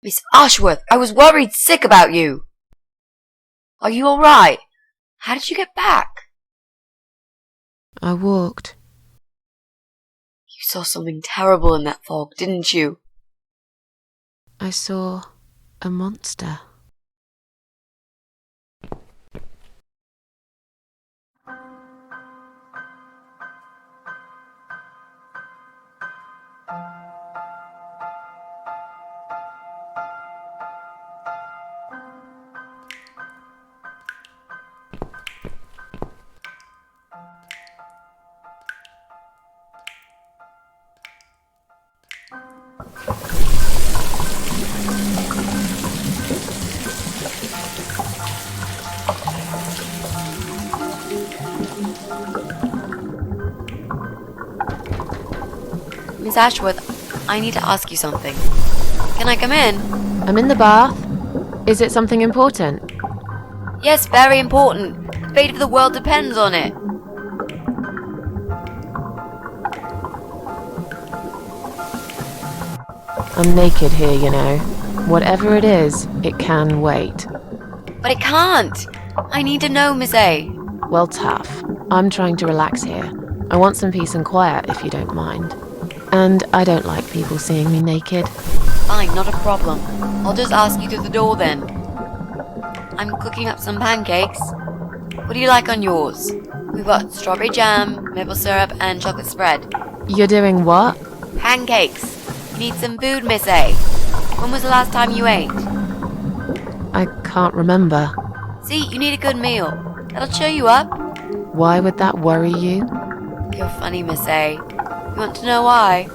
Miss Ashworth, I was worried sick about you. Are you all right? How did you get back? I walked. You saw something terrible in that fog, didn't you? I saw a monster. Miss Ashworth, I need to ask you something. Can I come in? I'm in the bath. Is it something important? Yes, very important. The fate of the world depends on it. I'm naked here, you know. Whatever it is, it can wait. But it can't. I need to know, Miss A. Well, tough. I'm trying to relax here. I want some peace and quiet, if you don't mind. And I don't like people seeing me naked. Fine, not a problem. I'll just ask you through the door then. I'm cooking up some pancakes. What do you like on yours? We've got strawberry jam, maple syrup, and chocolate spread. You're doing what? Pancakes. You need some food, Miss A. When was the last time you ate? I can't remember. See, you need a good meal. That'll cheer you up. Why would that worry you? You're funny, Miss A. You want to know why?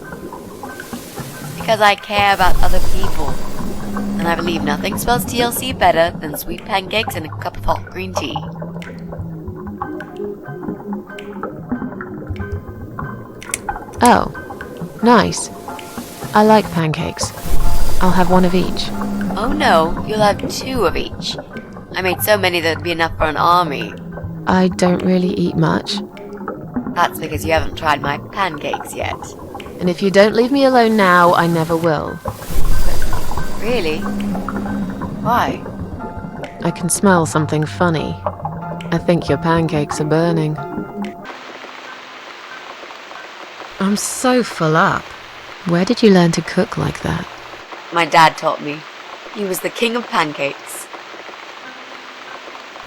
Because I care about other people. And I believe nothing spells TLC better than sweet pancakes and a cup of hot green tea. Oh, nice. I like pancakes. I'll have one of each. Oh no, you'll have 2 of each. I made so many that would be enough for an army. I don't really eat much. That's because you haven't tried my pancakes yet. And if you don't leave me alone now, I never will. Really? Why? I can smell something funny. I think your pancakes are burning. I'm so full up. Where did you learn to cook like that? My dad taught me. He was the king of pancakes.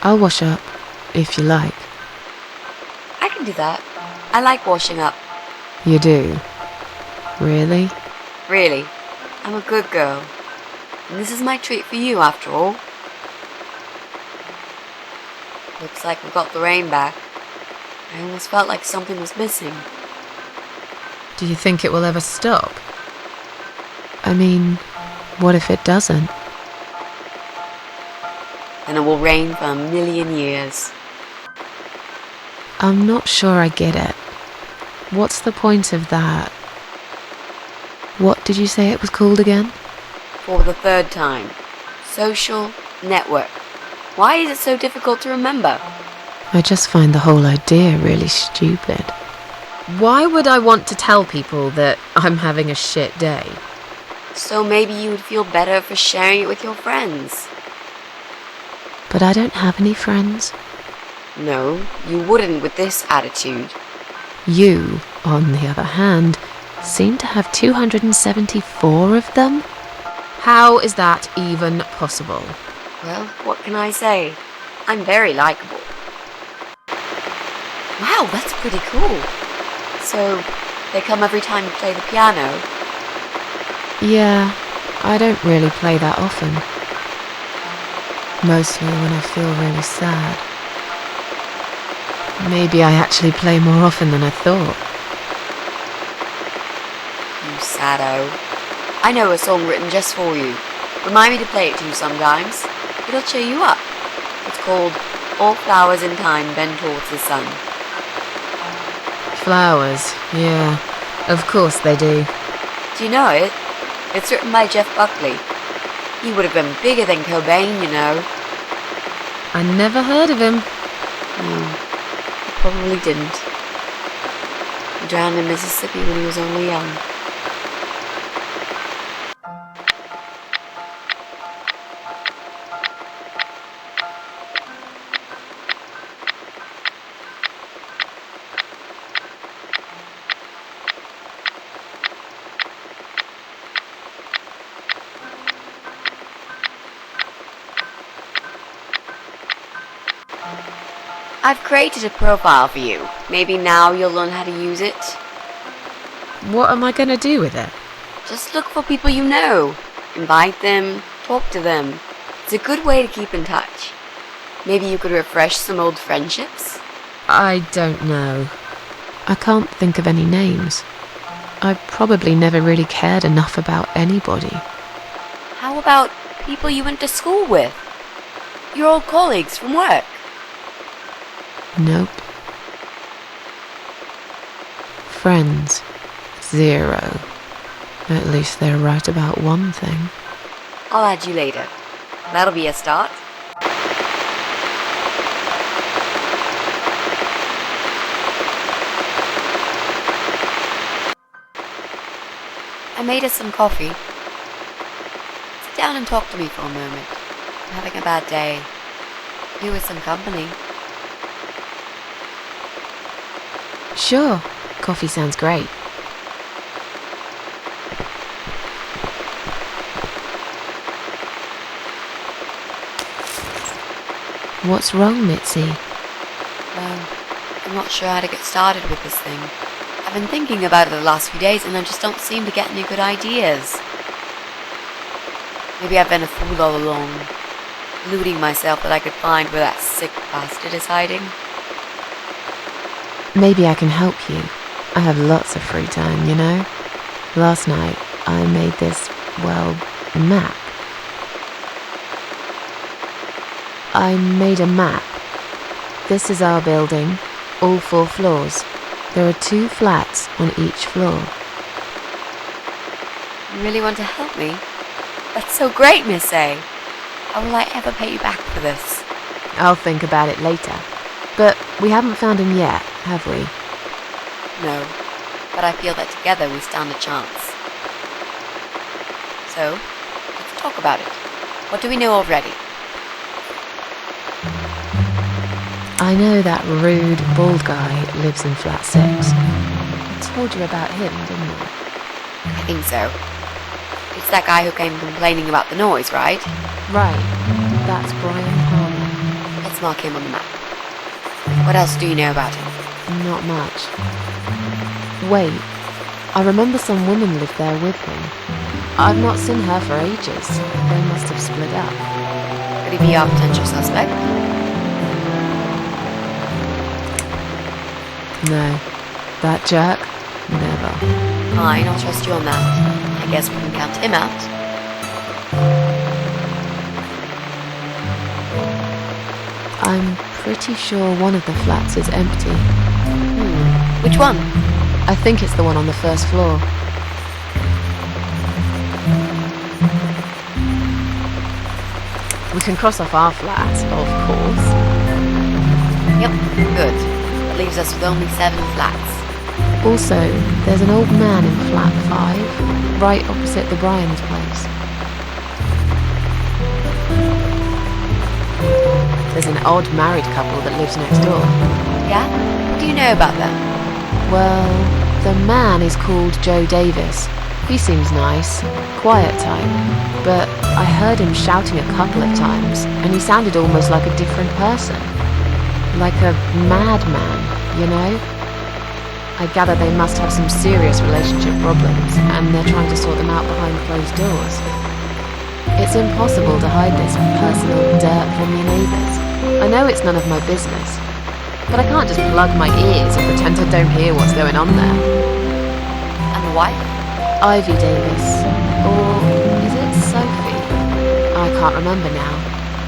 I'll wash up, if you like. I can do that. I like washing up. You do? Really? Really. I'm a good girl. And this is my treat for you, after all. Looks like we got the rain back. I almost felt like something was missing. Do you think it will ever stop? I mean, what if it doesn't? And it will rain for 1,000,000 years. I'm not sure I get it. What's the point of that? What did you say it was called again? For the 3rd time. Social network. Why is it so difficult to remember? I just find the whole idea really stupid. Why would I want to tell people that I'm having a shit day? So maybe you would feel better for sharing it with your friends. But I don't have any friends. No, you wouldn't with this attitude. You, on the other hand, seem to have 274 of them? How is that even possible? Well, what can I say? I'm very likable. Wow, that's pretty cool. So, they come every time you play the piano? Yeah, I don't really play that often. Mostly when I feel really sad. Maybe I actually play more often than I thought. You saddo. I know a song written just for you. Remind me to play it to you sometimes. It'll cheer you up. It's called All Flowers in Time Bend Towards the Sun. Flowers, yeah. Of course they do. Do you know it? It's written by Jeff Buckley. He would have been bigger than Cobain, you know. I never heard of him. No, he probably didn't. He drowned in Mississippi when he was only young. I've created a profile for you. Maybe now you'll learn how to use it. What am I going to do with it? Just look for people you know. Invite them, talk to them. It's a good way to keep in touch. Maybe you could refresh some old friendships? I don't know. I can't think of any names. I probably never really cared enough about anybody. How about people you went to school with? Your old colleagues from work? Nope. Friends. 0. At least they're right about one thing. I'll add you later. That'll be a start. I made us some coffee. Sit down and talk to me for a moment. I'm having a bad day. You with some company. Sure. Coffee sounds great. What's wrong, Mitzi? Well, I'm not sure how to get started with this thing. I've been thinking about it the last few days and I just don't seem to get any good ideas. Maybe I've been a fool all along, deluding myself that I could find where that sick bastard is hiding. Maybe I can help you. I have lots of free time, you know? Last night, I made this, well, map. I made a map. This is our building, all 4 floors. There are 2 flats on each floor. You really want to help me? That's so great, Miss A. How will I ever pay you back for this? I'll think about it later. But we haven't found him yet, have we? No, but I feel that together we stand a chance. So, let's talk about it. What do we know already? I know that rude, bald guy lives in flat 6. I told you about him, didn't I? I think so. It's that guy who came complaining about the noise, right? Right. That's Brian Palmer. Let's mark him on the map. What else do you know about him? Not much. Wait. I remember some woman lived there with him. I've not seen her for ages. They must have split up. Could he be our potential suspect? No. That jerk? Never. Fine, I'll trust you on that. I guess we can count him out. I'm pretty sure one of the flats is empty. Which one? I think it's the one on the first floor. We can cross off our flat, of course. Yep, good. That leaves us with only 7 flats. Also, there's an old man in flat 5, right opposite the Bryans' place. There's an odd married couple that lives next door. Yeah? What do you know about them? Well, the man is called Joe Davis. He seems nice, quiet type, but I heard him shouting a couple of times, and he sounded almost like a different person. Like a madman, you know? I gather they must have some serious relationship problems, and they're trying to sort them out behind closed doors. It's impossible to hide this personal dirt from your neighbours. I know it's none of my business, but I can't just plug my ears and pretend I don't hear what's going on there. And the wife? Ivy Davis. Or is it Sophie? I can't remember now.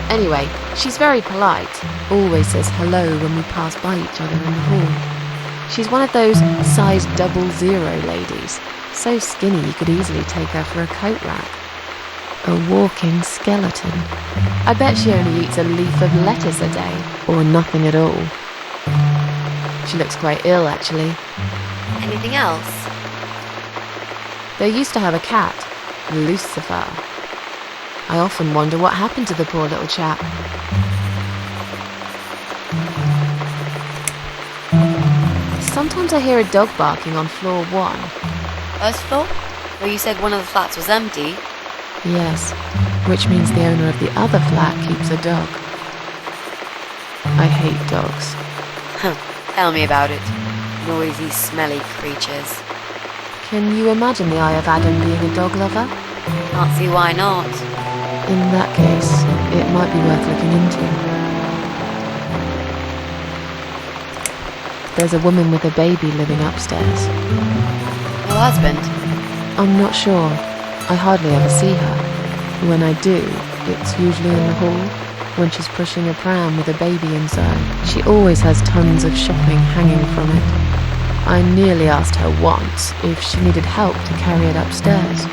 Anyway, she's very polite. Always says hello when we pass by each other in the hall. She's one of those size 00 ladies. So skinny you could easily take her for a coat rack. A walking skeleton. I bet she only eats a leaf of lettuce a day, or nothing at all. She looks quite ill, actually. Anything else? They used to have a cat, Lucifer. I often wonder what happened to the poor little chap. Sometimes I hear a dog barking on floor 1. First floor? Where you said one of the flats was empty? Yes, which means the owner of the other flat keeps a dog. I hate dogs. Tell me about it. Noisy, smelly creatures. Can you imagine the Eye of Adam being a dog lover? Can't see why not. In that case, it might be worth looking into. There's a woman with a baby living upstairs. Your husband? I'm not sure. I hardly ever see her. When I do, it's usually in the hall, when she's pushing a pram with a baby inside. She always has tons of shopping hanging from it. I nearly asked her once if she needed help to carry it upstairs.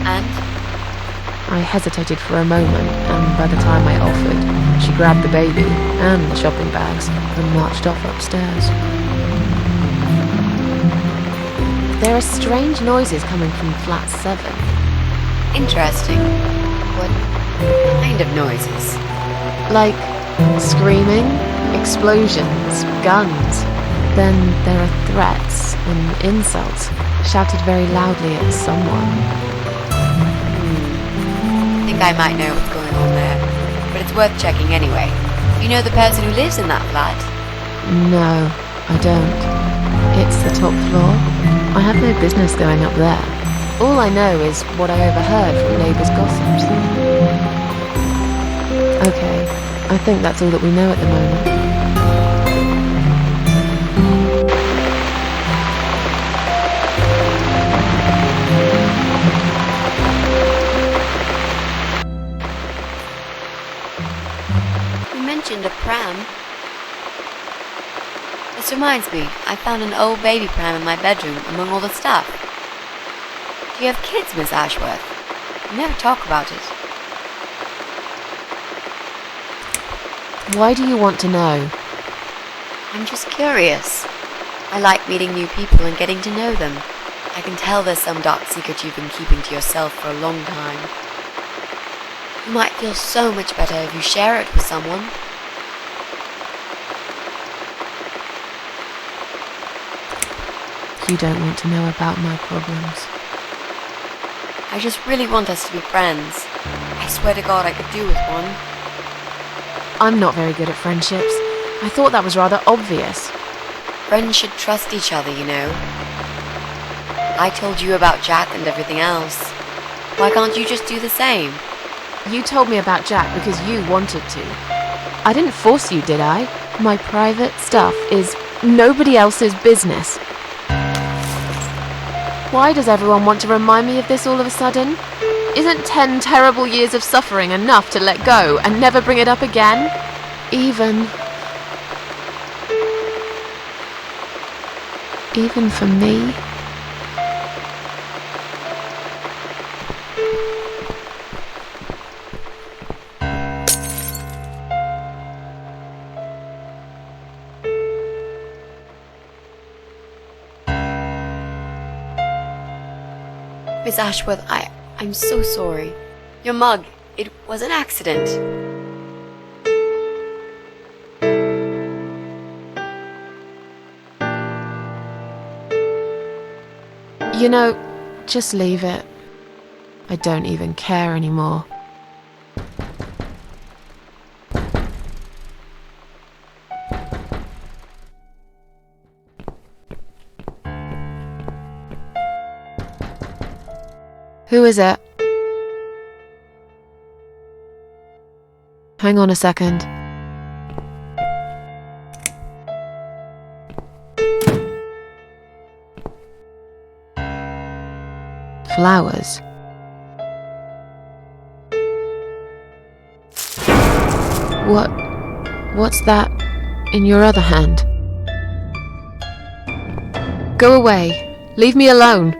And? I hesitated for a moment, and by the time I offered, she grabbed the baby and the shopping bags and marched off upstairs. There are strange noises coming from flat 7. Interesting. What kind of noises? Like screaming, explosions, guns. Then there are threats and insults, shouted very loudly at someone. I think I might know what's going on there, but it's worth checking anyway. You know the person who lives in that flat? No, I don't. It's the top floor. I have no business going up there. All I know is what I overheard from neighbours' gossips. Okay, I think that's all that we know at the moment. A pram. This reminds me, I found an old baby pram in my bedroom among all the stuff. Do you have kids, Miss Ashworth? You never talk about it. Why do you want to know? I'm just curious. I like meeting new people and getting to know them. I can tell there's some dark secret you've been keeping to yourself for a long time. You might feel so much better if you share it with someone. You don't want to know about my problems. I just really want us to be friends. I swear to God I could do with one. I'm not very good at friendships. I thought that was rather obvious. Friends should trust each other, you know. I told you about Jack and everything else. Why can't you just do the same? You told me about Jack because you wanted to. I didn't force you, did I? My private stuff is nobody else's business. Why does everyone want to remind me of this all of a sudden? Isn't 10 terrible years of suffering enough to let go and never bring it up again? Even for me? Miss Ashworth, I'm so sorry. Your mug, it was an accident. You know, just leave it. I don't even care anymore. Who is it? Hang on a second. Flowers. What's that in your other hand? Go away. Leave me alone.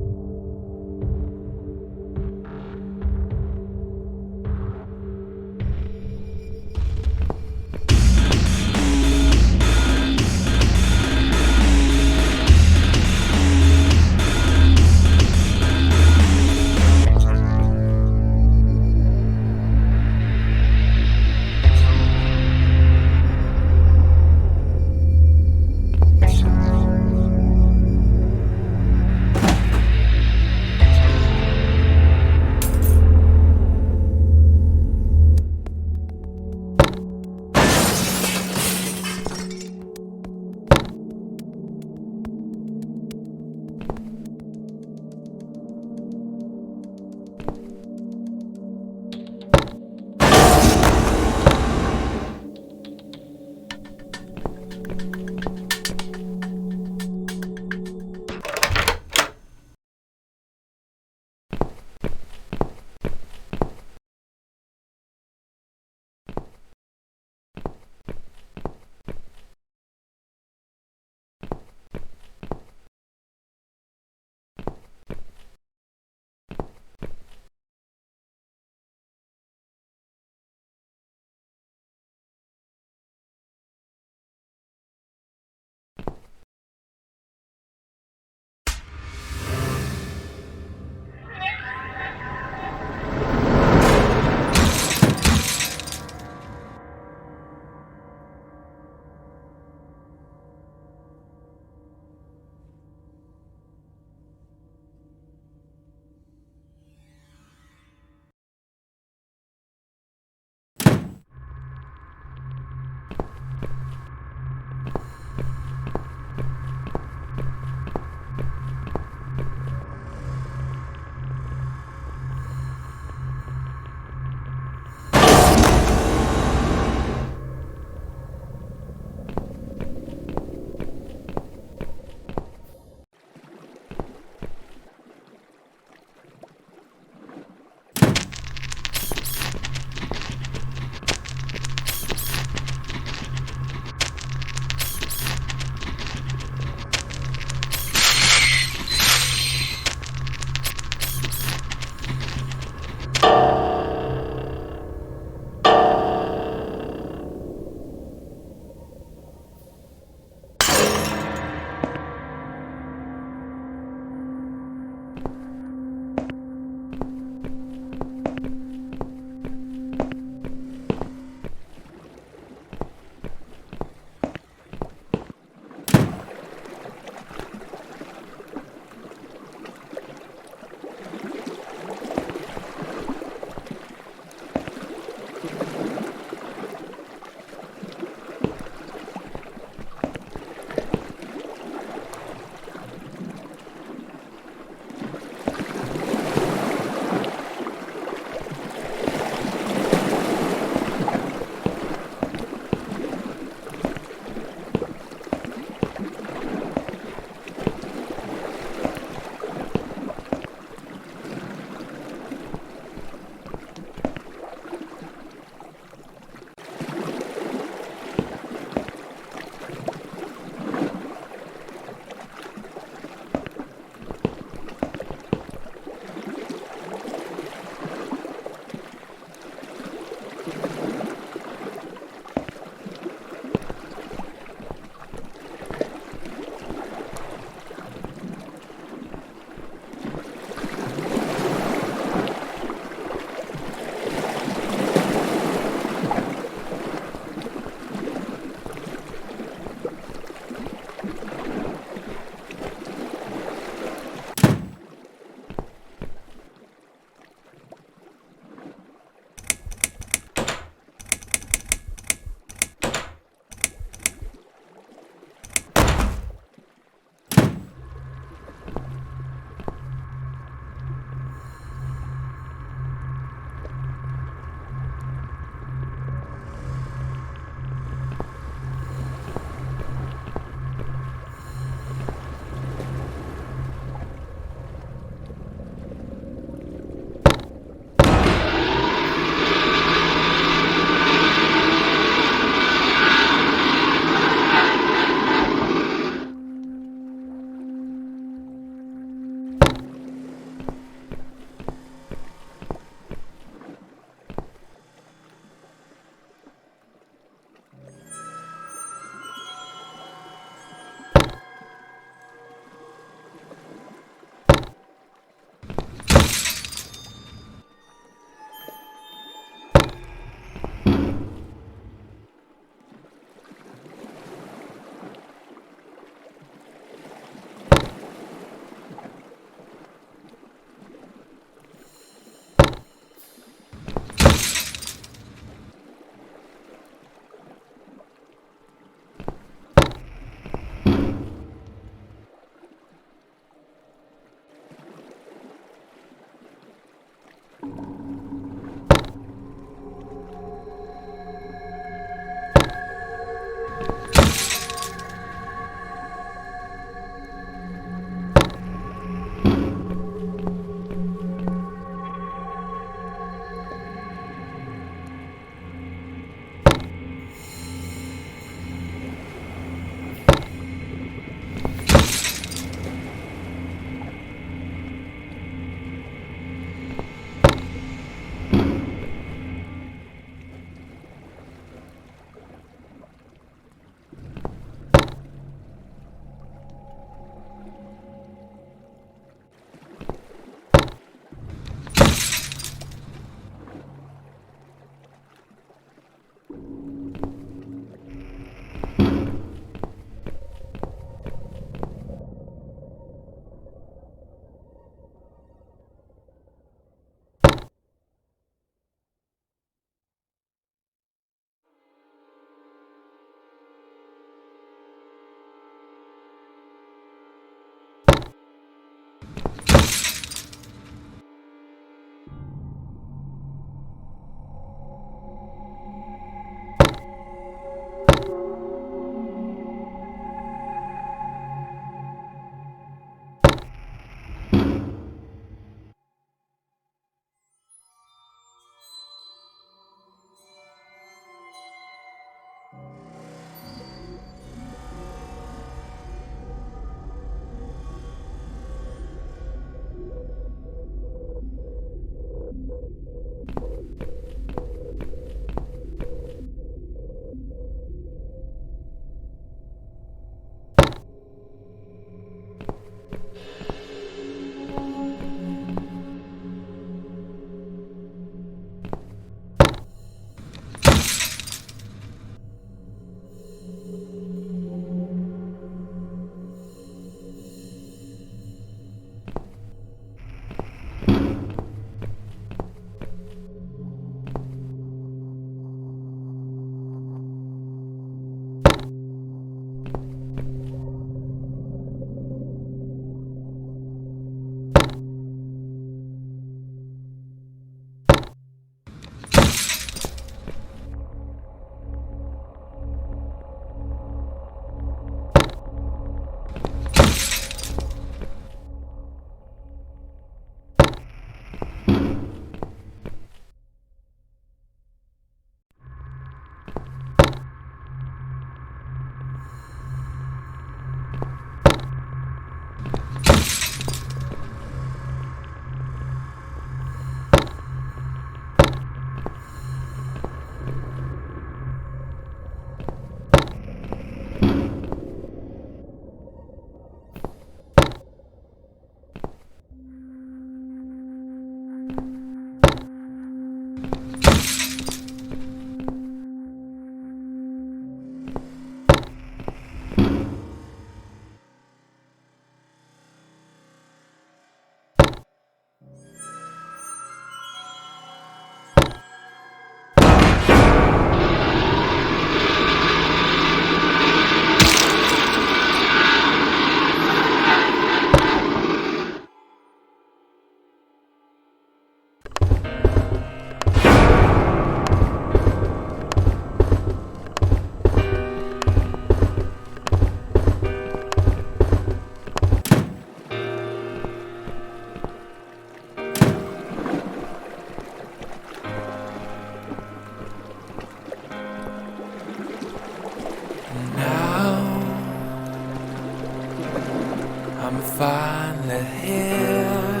finally here.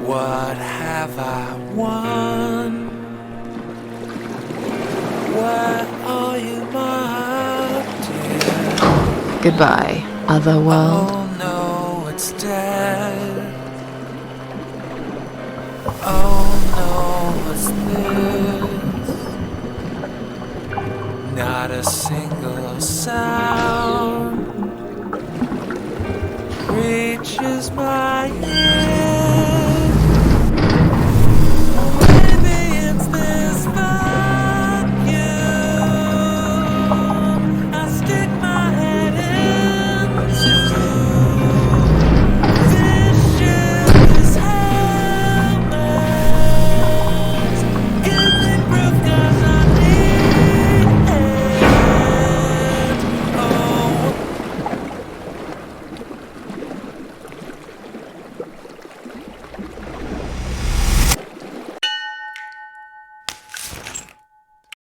What have I won? Where are you, my dear? Goodbye, other world. Oh no, it's dead. Oh no, what's this? Not a single sound reaches my